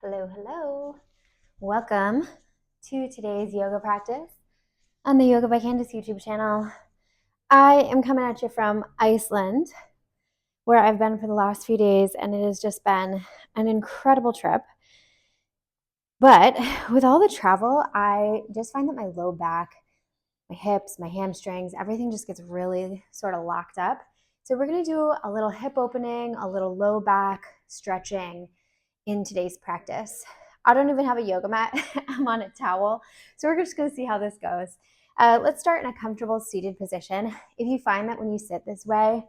Hello, hello. Welcome to today's yoga practice on the Yoga by Candace YouTube channel. I am coming at you from Iceland, where I've been for the last few days, and it has just been an incredible trip. But with all the travel, I just find that my low back, my hips, my hamstrings, everything just gets really sort of locked up. So we're going to do a little hip opening, a little low back stretching in today's practice. I don't even have a yoga mat. I'm on a towel. So we're just going to see how this goes. Let's start in a comfortable seated position. If you find that when you sit this way,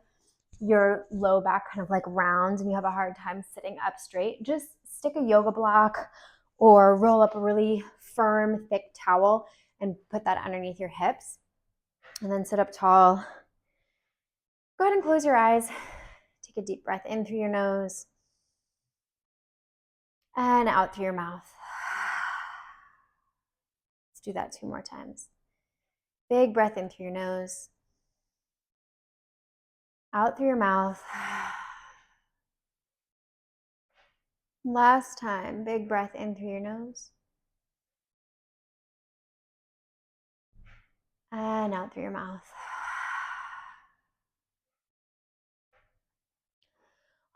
your low back kind of like rounds and you have a hard time sitting up straight, just stick a yoga block or roll up a really firm, thick towel and put that underneath your hips. And then sit up tall. Go ahead and close your eyes. Take a deep breath in through your nose and out through your mouth. Let's do that 2 more times. Big breath in through your nose, out through your mouth. Last time, big breath in through your nose and out through your mouth.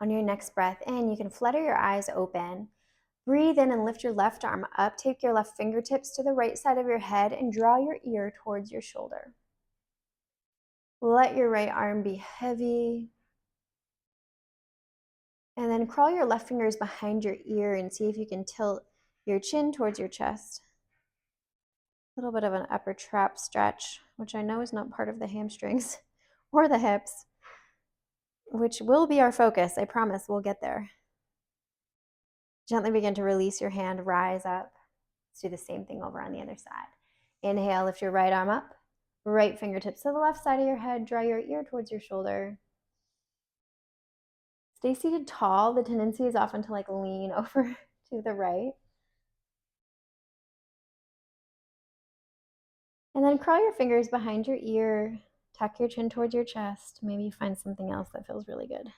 On your next breath in, you can flutter your eyes open. Breathe in and lift your left arm up. Take your left fingertips to the right side of your head and draw your ear towards your shoulder. Let your right arm be heavy. And then crawl your left fingers behind your ear and see if you can tilt your chin towards your chest. A little bit of an upper trap stretch, which I know is not part of the hamstrings or the hips, which will be our focus. I promise we'll get there. Gently begin to release your hand, rise up. Let's do the same thing over on the other side. Inhale, lift your right arm up. Right fingertips to the left side of your head. Draw your ear towards your shoulder. Stay seated tall. The tendency is often to lean over to the right. And then crawl your fingers behind your ear. Tuck your chin towards your chest. Maybe you find something else that feels really good.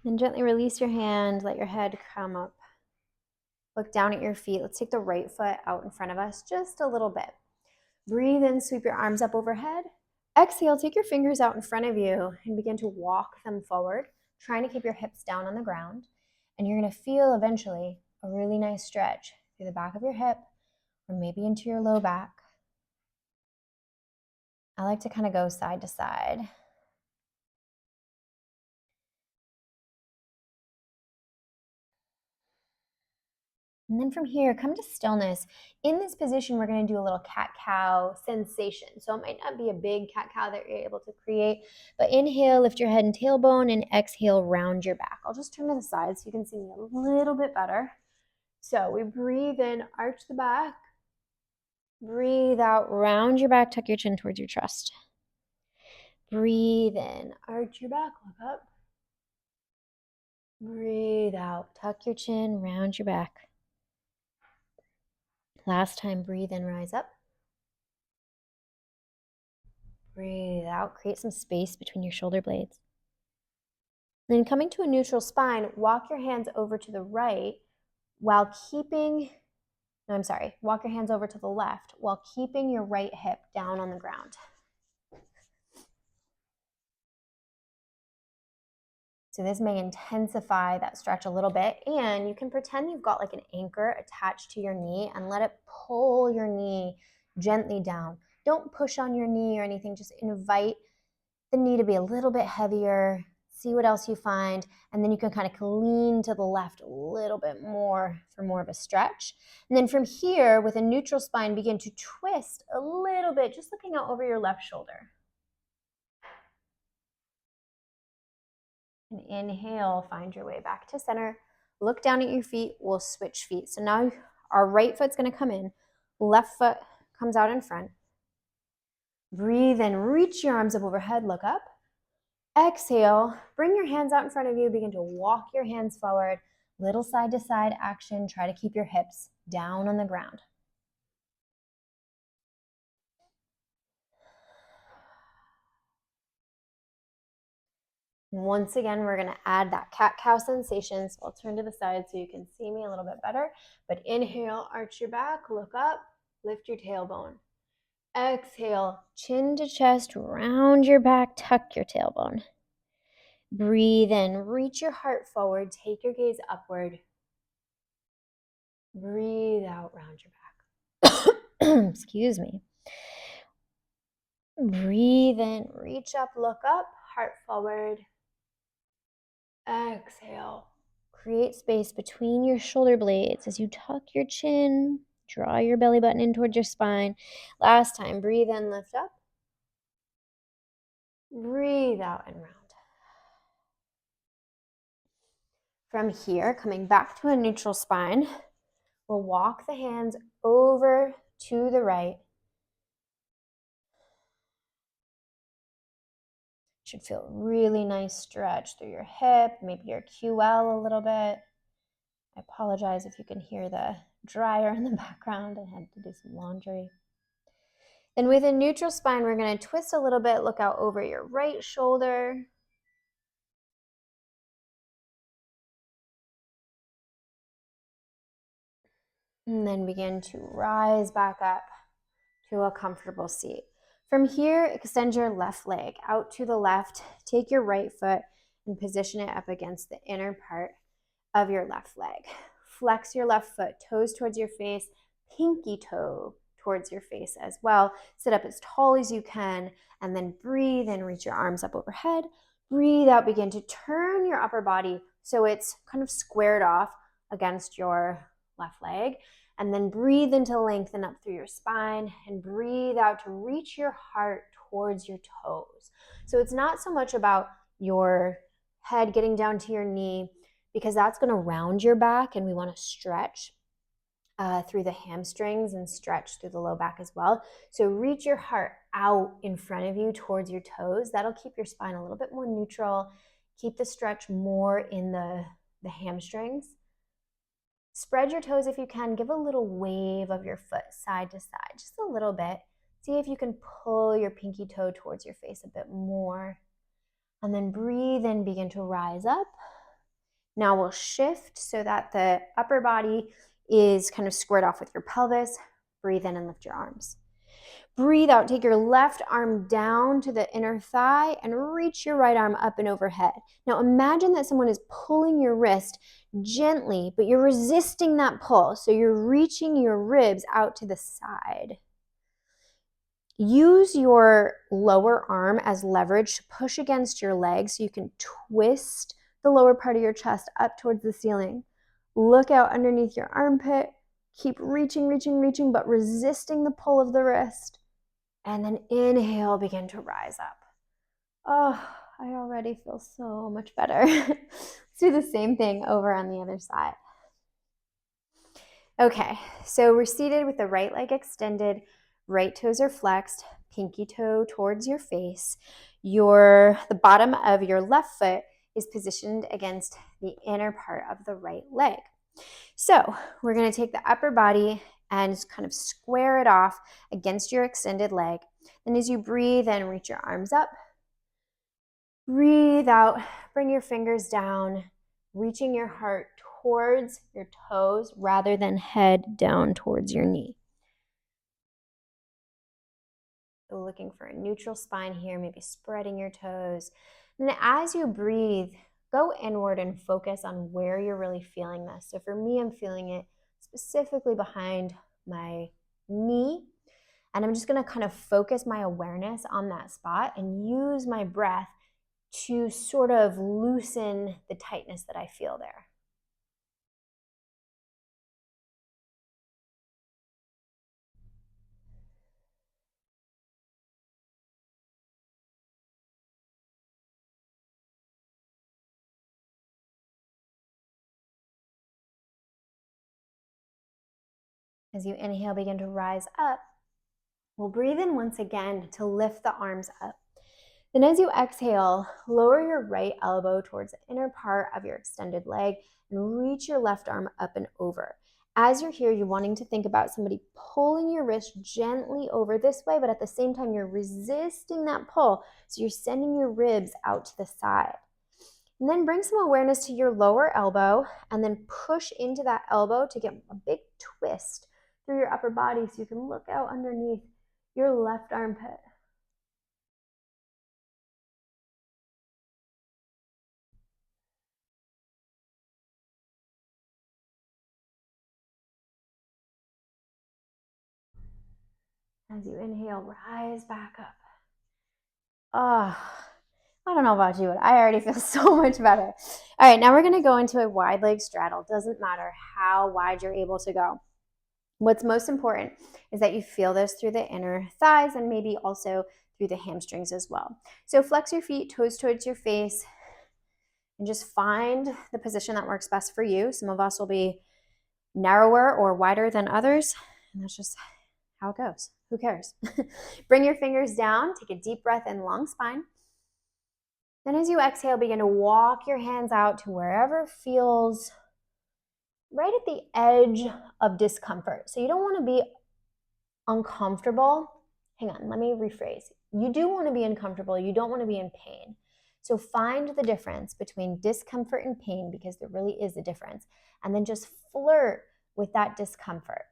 Then gently release your hand, let your head come up. Look down at your feet. Let's take the right foot out in front of us just a little bit. Breathe in, sweep your arms up overhead. Exhale, take your fingers out in front of you and begin to walk them forward, trying to keep your hips down on the ground. And you're going to feel eventually a really nice stretch through the back of your hip or maybe into your low back. I like to kind of go side to side. And then from here, come to stillness. In this position, we're going to do a little cat-cow sensation. So it might not be a big cat-cow that you're able to create, but inhale, lift your head and tailbone, and exhale, round your back. I'll just turn to the side so you can see me a little bit better. So we breathe in, arch the back. Breathe out, round your back, tuck your chin towards your chest. Breathe in, arch your back, look up. Breathe out, tuck your chin, round your back. Last time, breathe in, rise up. Breathe out, create some space between your shoulder blades. Then coming to a neutral spine, walk your hands over to the right while walk your hands over to the left while keeping your right hip down on the ground. So this may intensify that stretch a little bit, and you can pretend you've got an anchor attached to your knee and let it pull your knee gently down. Don't push on your knee or anything, just invite the knee to be a little bit heavier, see what else you find, and then you can kind of lean to the left a little bit more for more of a stretch. And then from here, with a neutral spine, begin to twist a little bit, just looking out over your left shoulder. And inhale, find your way back to center. Look down at your feet, we'll switch feet. So now our right foot's gonna come in, left foot comes out in front. Breathe in, reach your arms up overhead, look up. Exhale, bring your hands out in front of you, begin to walk your hands forward, little side to side action, try to keep your hips down on the ground. Once again, we're going to add that cat-cow sensation. So I'll turn to the side so you can see me a little bit better. But inhale, arch your back, look up, lift your tailbone. Exhale, chin to chest, round your back, tuck your tailbone. Breathe in, reach your heart forward, take your gaze upward. Breathe out, round your back. Excuse me. Breathe in, reach up, look up, heart forward. Exhale. Create space between your shoulder blades as you tuck your chin, draw your belly button in towards your spine. Last time, breathe in, lift up. Breathe out and round. From here, coming back to a neutral spine, we'll walk the hands over to the right. Should feel really nice stretch through your hip, maybe your QL a little bit. I apologize if you can hear the dryer in the background. I had to do some laundry. Then with a neutral spine, we're going to twist a little bit, look out over your right shoulder. And then begin to rise back up to a comfortable seat. From here, extend your left leg out to the left. Take your right foot and position it up against the inner part of your left leg. Flex your left foot, toes towards your face, pinky toe towards your face as well. Sit up as tall as you can, and then breathe in, reach your arms up overhead. Breathe out, begin to turn your upper body so it's kind of squared off against your left leg. And then breathe in to lengthen up through your spine, and breathe out to reach your heart towards your toes. So it's not so much about your head getting down to your knee, because that's going to round your back, and we want to stretch through the hamstrings and stretch through the low back as well. So reach your heart out in front of you towards your toes. That'll keep your spine a little bit more neutral, keep the stretch more in the hamstrings. Spread your toes if you can. Give a little wave of your foot side to side, just a little bit. See if you can pull your pinky toe towards your face a bit more. And then breathe in, begin to rise up. Now we'll shift so that the upper body is kind of squared off with your pelvis. Breathe in and lift your arms. Breathe out, take your left arm down to the inner thigh and reach your right arm up and overhead. Now imagine that someone is pulling your wrist gently, but you're resisting that pull. So you're reaching your ribs out to the side. Use your lower arm as leverage to push against your leg so you can twist the lower part of your chest up towards the ceiling. Look out underneath your armpit. Keep reaching, reaching, reaching, but resisting the pull of the wrist. And then inhale, begin to rise up. Oh, I already feel so much better. Let's do the same thing over on the other side. Okay, so we're seated with the right leg extended, right toes are flexed, pinky toe towards your face. The bottom of your left foot is positioned against the inner part of the right leg. So we're going to take the upper body and kind of square it off against your extended leg. Then as you breathe in, reach your arms up. Breathe out, bring your fingers down, reaching your heart towards your toes rather than head down towards your knee. So looking for a neutral spine here, maybe spreading your toes. And as you breathe, go inward and focus on where you're really feeling this. So for me, I'm feeling it specifically behind my knee. And I'm just going to kind of focus my awareness on that spot and use my breath to sort of loosen the tightness that I feel there. As you inhale, begin to rise up. We'll breathe in once again to lift the arms up. Then as you exhale, lower your right elbow towards the inner part of your extended leg and reach your left arm up and over. As you're here, you're wanting to think about somebody pulling your wrist gently over this way, but at the same time, you're resisting that pull. So you're sending your ribs out to the side. And then bring some awareness to your lower elbow and then push into that elbow to get a big twist through your upper body so you can look out underneath your left armpit. As you inhale, rise back up. Oh, I don't know about you, but I already feel so much better. All right, now we're going to go into a wide leg straddle. Doesn't matter how wide you're able to go. What's most important is that you feel this through the inner thighs and maybe also through the hamstrings as well. So flex your feet, toes towards your face, and just find the position that works best for you. Some of us will be narrower or wider than others, and that's just how it goes. Who cares? Bring your fingers down, take a deep breath in, long spine. Then as you exhale, begin to walk your hands out to wherever feels right at the edge of discomfort. So you don't want to be uncomfortable. Hang on, let me rephrase. You do want to be uncomfortable. You don't want to be in pain. So find the difference between discomfort and pain, because there really is a difference, and then just flirt with that discomfort.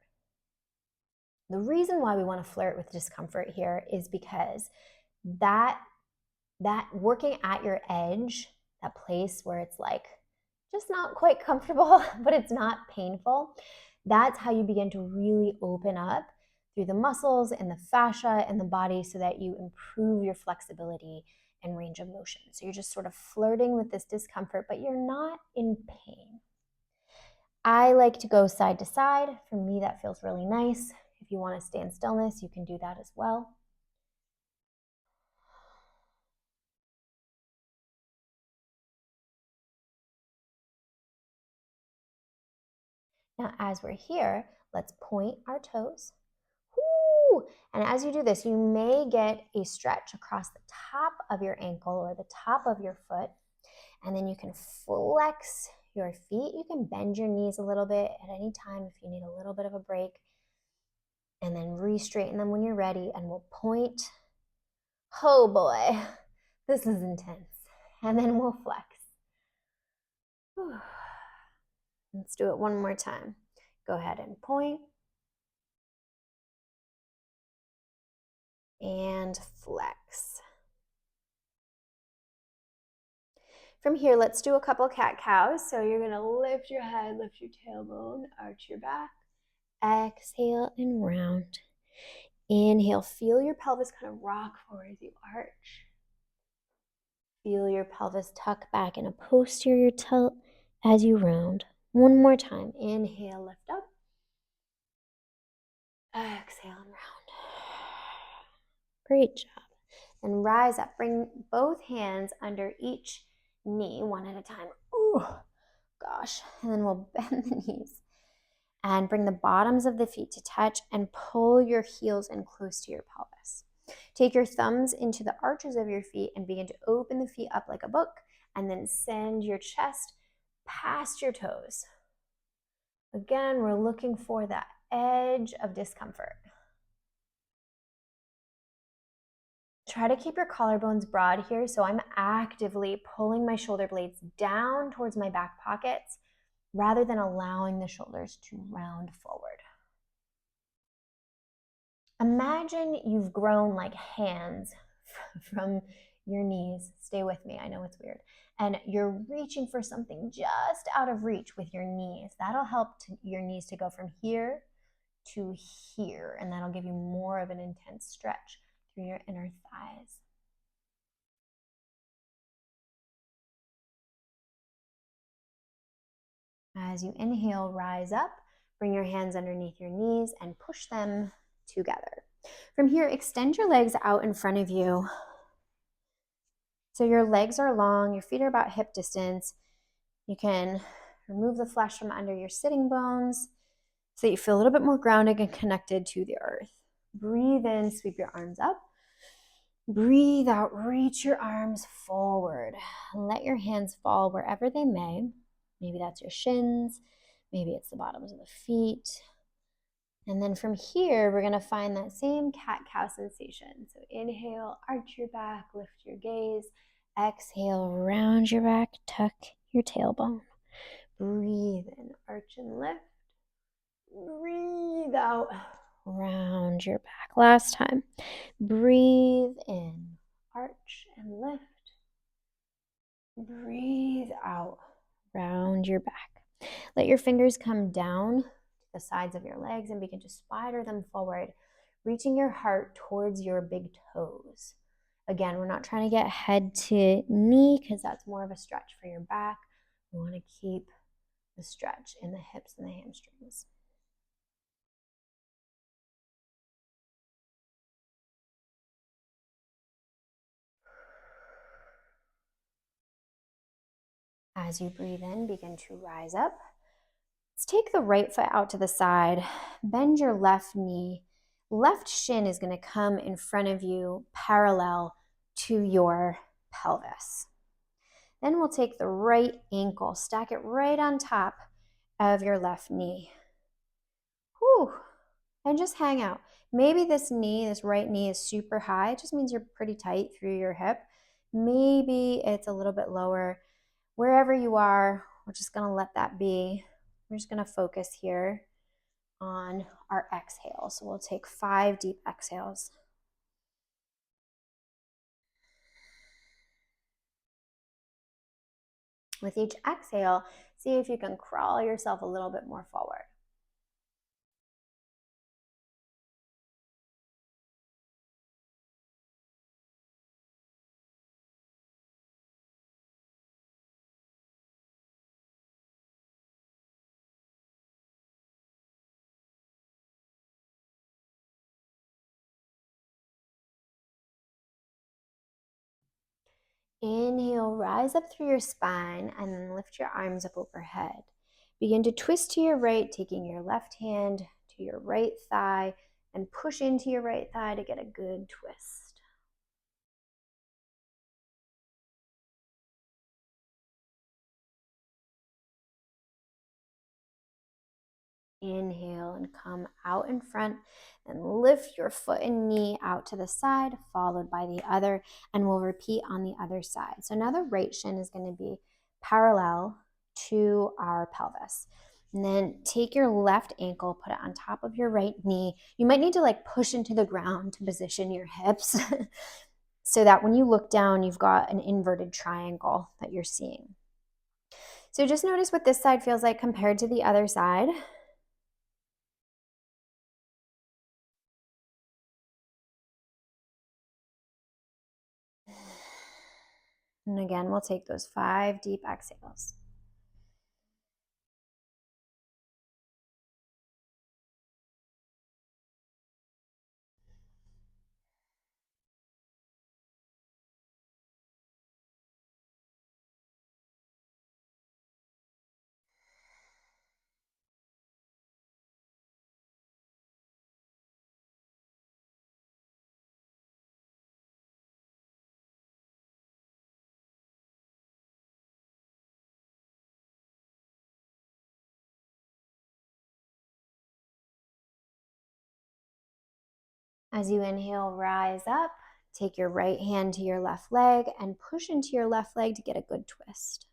The reason why we want to flirt with discomfort here is because that working at your edge, that place where it's like just not quite comfortable, but it's not painful, that's how you begin to really open up through the muscles and the fascia and the body so that you improve your flexibility and range of motion. So you're just sort of flirting with this discomfort, but you're not in pain. I like to go side to side. For me, that feels really nice. If you want to stay in stillness, you can do that as well. Now, as we're here, let's point our toes. Woo! And as you do this, you may get a stretch across the top of your ankle or the top of your foot. And then you can flex your feet. You can bend your knees a little bit at any time if you need a little bit of a break. And then re-straighten them when you're ready. And we'll point. Oh boy, this is intense. And then we'll flex. Whew. Let's do it one more time. Go ahead and point. And flex. From here, let's do a couple cat-cows. So you're gonna lift your head, lift your tailbone, arch your back. Exhale and round. Inhale, feel your pelvis kind of rock forward as you arch. Feel your pelvis tuck back in a posterior tilt as you round. One more time. Inhale, lift up. Exhale and round. Great job. And rise up. Bring both hands under each knee, one at a time. Ooh, gosh. And then we'll bend the knees. And bring the bottoms of the feet to touch and pull your heels in close to your pelvis. Take your thumbs into the arches of your feet and begin to open the feet up like a book, and then send your chest past your toes. Again, we're looking for that edge of discomfort. Try to keep your collarbones broad here, so I'm actively pulling my shoulder blades down towards my back pockets rather than allowing the shoulders to round forward. Imagine you've grown like hands from your knees. Stay with me, I know it's weird. And you're reaching for something just out of reach with your knees. That'll help your knees to go from here to here, and that'll give you more of an intense stretch through your inner thighs. As you inhale, rise up, bring your hands underneath your knees and push them together. From here, extend your legs out in front of you. So your legs are long, your feet are about hip distance. You can remove the flesh from under your sitting bones so that you feel a little bit more grounded and connected to the earth. Breathe in, sweep your arms up. Breathe out, reach your arms forward. Let your hands fall wherever they may. Maybe that's your shins, maybe it's the bottoms of the feet. And then from here, we're gonna find that same cat-cow sensation. So inhale, arch your back, lift your gaze. exhale, round your back, tuck your tailbone. Breathe in, arch and lift. Breathe out, round your back. Last time. Breathe in, arch and lift. Breathe out, round your back. Let your fingers come down to the sides of your legs and begin to spider them forward, reaching your heart towards your big toes. Again, we're not trying to get head to knee because that's more of a stretch for your back. We want to keep the stretch in the hips and the hamstrings. As you breathe in, begin to rise up. Let's take the right foot out to the side. Bend your left knee. Left shin is going to come in front of you, parallel to your pelvis. Then we'll take the right ankle, stack it right on top of your left knee. Whew. And just hang out. Maybe this right knee is super high. It just means you're pretty tight through your hip. Maybe it's a little bit lower. Wherever you are, we're just going to let that be. We're just going to focus here on our exhale. So we'll take 5 deep exhales. With each exhale, see if you can crawl yourself a little bit more forward. Inhale, rise up through your spine and then lift your arms up overhead. Begin to twist to your right, taking your left hand to your right thigh and push into your right thigh to get a good twist. Inhale and come out in front and lift your foot and knee out to the side, followed by the other, and we'll repeat on the other side. So now the right shin is going to be parallel to our pelvis. And then take your left ankle, put it on top of your right knee. You might need to push into the ground to position your hips so that when you look down, you've got an inverted triangle that you're seeing. So just notice what this side feels like compared to the other side. And again, we'll take those 5 deep exhales. As you inhale, rise up. Take your right hand to your left leg and push into your left leg to get a good twist.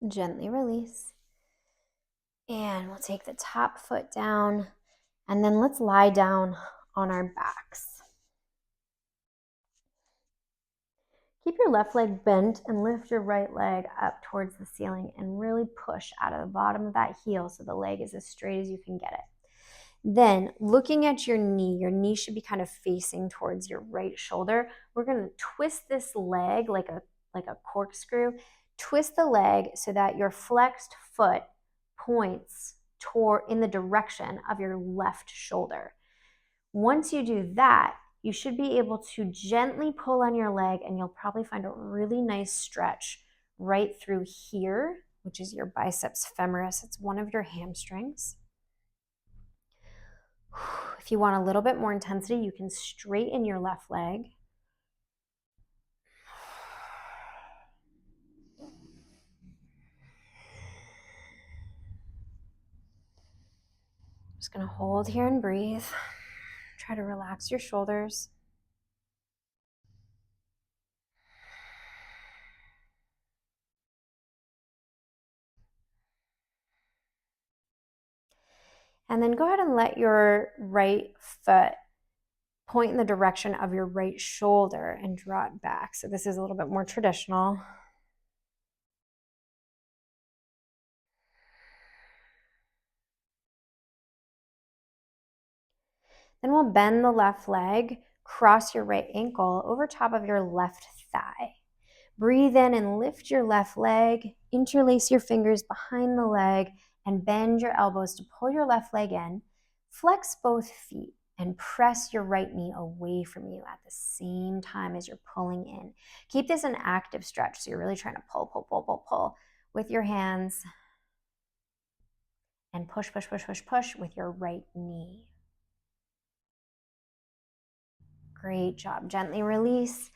Gently release. And we'll take the top foot down, and then let's lie down on our backs. Keep your left leg bent and lift your right leg up towards the ceiling and really push out of the bottom of that heel so the leg is as straight as you can get it. Then looking at your knee should be kind of facing towards your right shoulder. We're going to twist this leg like a corkscrew. Twist the leg so that your flexed foot points in the direction of your left shoulder. Once you do that, you should be able to gently pull on your leg and you'll probably find a really nice stretch right through here, which is your biceps femoris. It's one of your hamstrings. If you want a little bit more intensity, you can straighten your left leg. Just gonna hold here and breathe. Try to relax your shoulders. And then go ahead and let your right foot point in the direction of your right shoulder and draw it back. So this is a little bit more traditional. Then we'll bend the left leg, cross your right ankle over top of your left thigh. Breathe in and lift your left leg, interlace your fingers behind the leg, and bend your elbows to pull your left leg in. Flex both feet and press your right knee away from you at the same time as you're pulling in. Keep this an active stretch, so you're really trying to pull with your hands, and push with your right knee. Great job. Gently release.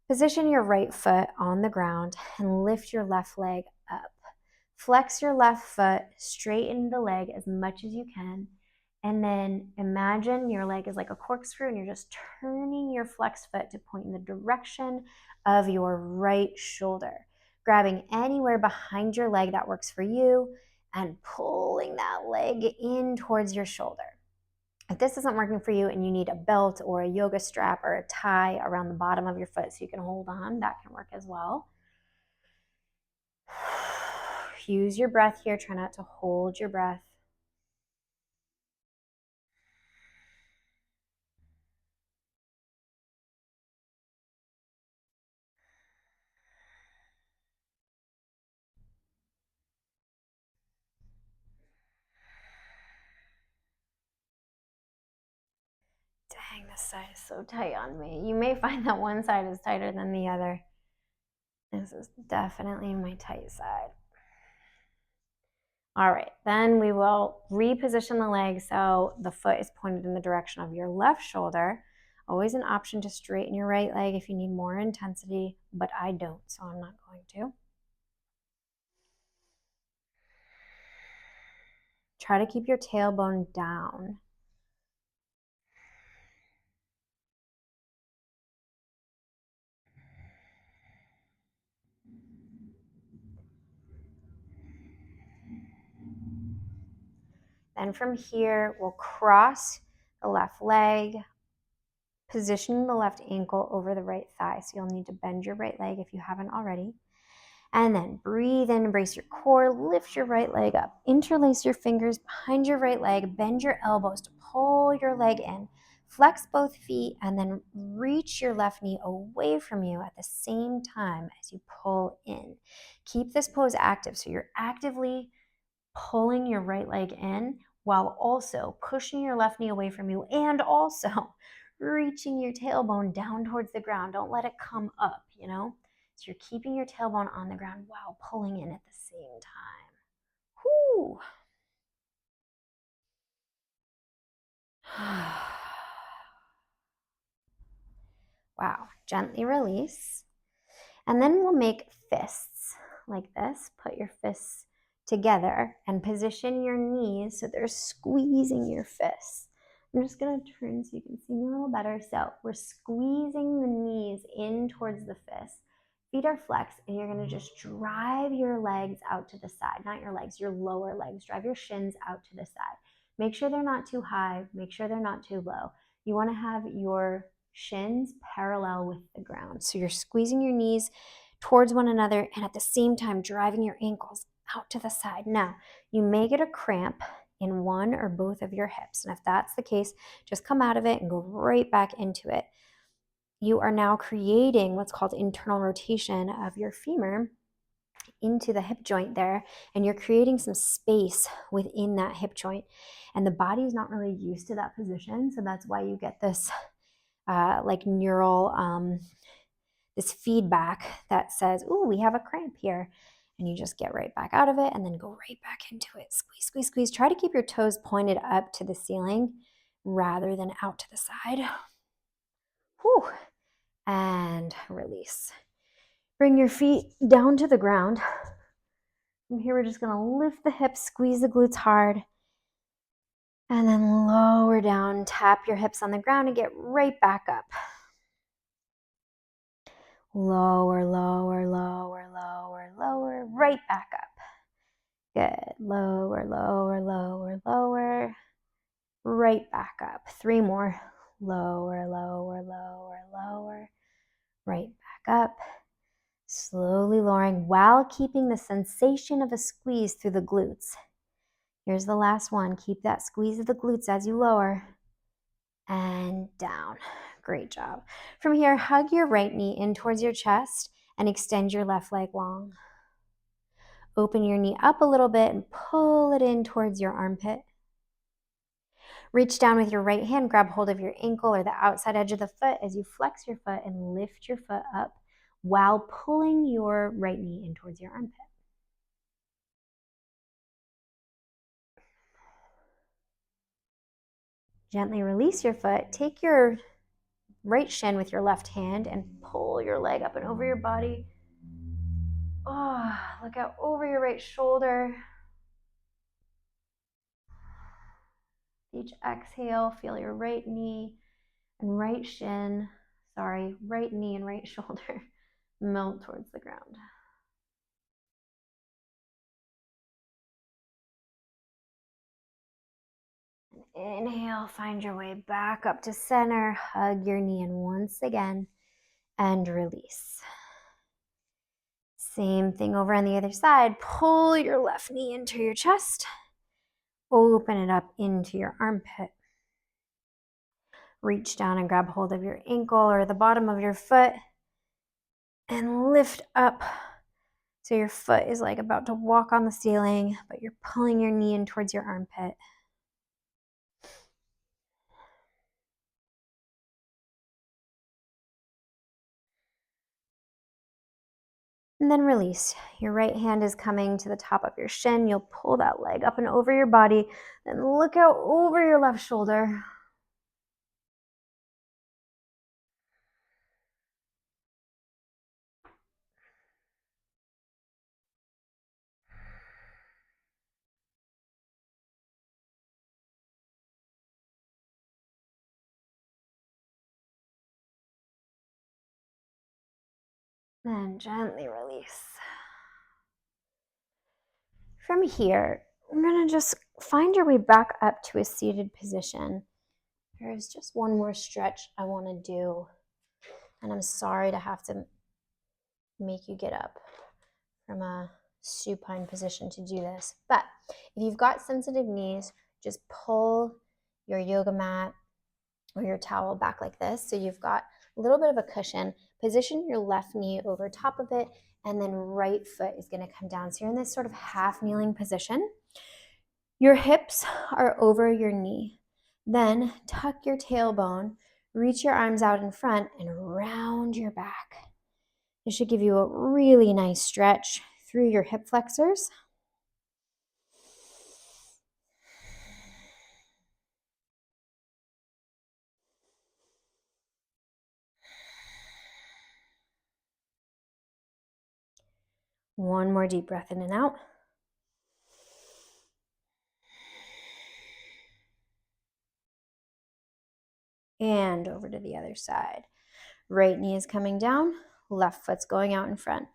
Position your right foot on the ground and lift your left leg up. Flex your left foot, straighten the leg as much as you can, and then imagine your leg is like a corkscrew and you're just turning your flexed foot to point in the direction of your right shoulder, grabbing anywhere behind your leg that works for you and pulling that leg in towards your shoulder. If this isn't working for you and you need a belt or a yoga strap or a tie around the bottom of your foot so you can hold on, that can work as well. Use your breath here. Try not to hold your breath. Dang, this side is so tight on me. You may find that one side is tighter than the other. This is definitely my tight side. All right, then we will reposition the leg so the foot is pointed in the direction of your left shoulder. Always an option to straighten your right leg if you need more intensity, but I don't, so I'm not going to. Try to keep your tailbone down. Then from here, we'll cross the left leg, positioning the left ankle over the right thigh. So you'll need to bend your right leg if you haven't already. And then breathe in, embrace your core, lift your right leg up, interlace your fingers behind your right leg, bend your elbows to pull your leg in, flex both feet, and then reach your left knee away from you at the same time as you pull in. Keep this pose active, so you're actively pulling your right leg in while also pushing your left knee away from you and also reaching your tailbone down towards the ground. Don't let it come up, So you're keeping your tailbone on the ground while pulling in at the same time. Whoo! Wow. Gently release. And then we'll make fists like this. Put your fists together and position your knees so they're squeezing your fists. I'm just going to turn so you can see me a little better. So we're squeezing the knees in towards the fists. Feet are flexed, and you're going to just drive your legs out to the side. Not your legs, your lower legs. Drive your shins out to the side. Make sure they're not too high. Make sure they're not too low. You want to have your shins parallel with the ground. So you're squeezing your knees towards one another and at the same time driving your ankles out to the side. Now, you may get a cramp in one or both of your hips. And if that's the case, just come out of it and go right back into it. You are now creating what's called internal rotation of your femur into the hip joint there, and you're creating some space within that hip joint. And the body is not really used to that position, so that's why you get this like neural this feedback that says, "Ooh, we have a cramp here." And you just get right back out of it and then go right back into it. Squeeze, squeeze, squeeze. Try to keep your toes pointed up to the ceiling rather than out to the side. Whew. And release. Bring your feet down to the ground. From here, we're just going to lift the hips, squeeze the glutes hard. And then lower down, tap your hips on the ground and get right back up. Lower, lower, lower, lower, lower, right back up. Good. Lower, lower, lower, lower, right back up. 3 more. Lower, lower, lower, lower, right back up. Slowly lowering while keeping the sensation of a squeeze through the glutes. Here's the last one. Keep that squeeze of the glutes as you lower. And down. Great job. From here, hug your right knee in towards your chest and extend your left leg long. Open your knee up a little bit and pull it in towards your armpit. Reach down with your right hand, grab hold of your ankle or the outside edge of the foot as you flex your foot and lift your foot up while pulling your right knee in towards your armpit. Gently release your foot. Take your right shin with your left hand and pull your leg up and over your body. Oh, look out over your right shoulder. Each exhale, feel your right knee and right knee and right shoulder melt towards the ground. And inhale, find your way back up to center. Hug your knee in once again and release. Same thing over on the other side. Pull your left knee into your chest. Open it up into your armpit. Reach down and grab hold of your ankle or the bottom of your foot and lift up. So your foot is like about to walk on the ceiling, but you're pulling your knee in towards your armpit. And then release. Your right hand is coming to the top of your shin. You'll pull that leg up and over your body. Then look out over your left shoulder. Then gently release. From here, we're going to just find your way back up to a seated position. There's just one more stretch I want to do. And I'm sorry to have to make you get up from a supine position to do this. But if you've got sensitive knees, just pull your yoga mat or your towel back like this. So you've got a little bit of a cushion. Position your left knee over top of it, and then right foot is going to come down. So you're in this sort of half kneeling position. Your hips are over your knee. Then tuck your tailbone, reach your arms out in front, and round your back. This should give you a really nice stretch through your hip flexors. One more deep breath in and out. And over to the other side. Right knee is coming down, left foot's going out in front.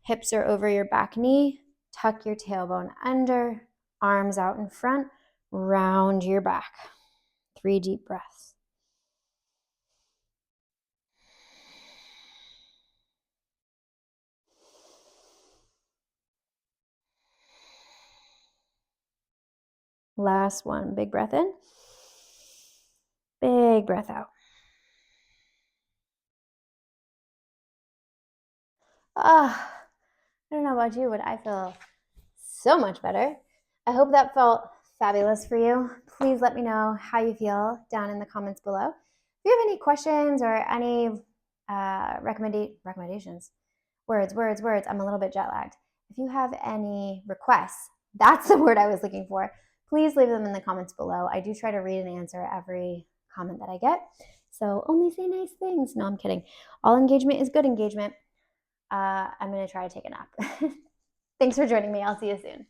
Hips are over your back knee, tuck your tailbone under, arms out in front, round your back. 3 deep breaths. Last one, big breath in, big breath out. I don't know about you, but I feel so much better. I hope that felt fabulous for you. Please let me know how you feel down in the comments below. If you have any questions or any recommendations, words, I'm a little bit jet lagged. If you have any requests, that's the word I was looking for, please leave them in the comments below. I do try to read and answer every comment that I get. So only say nice things. No, I'm kidding. All engagement is good engagement. I'm going to try to take a nap. Thanks for joining me. I'll see you soon.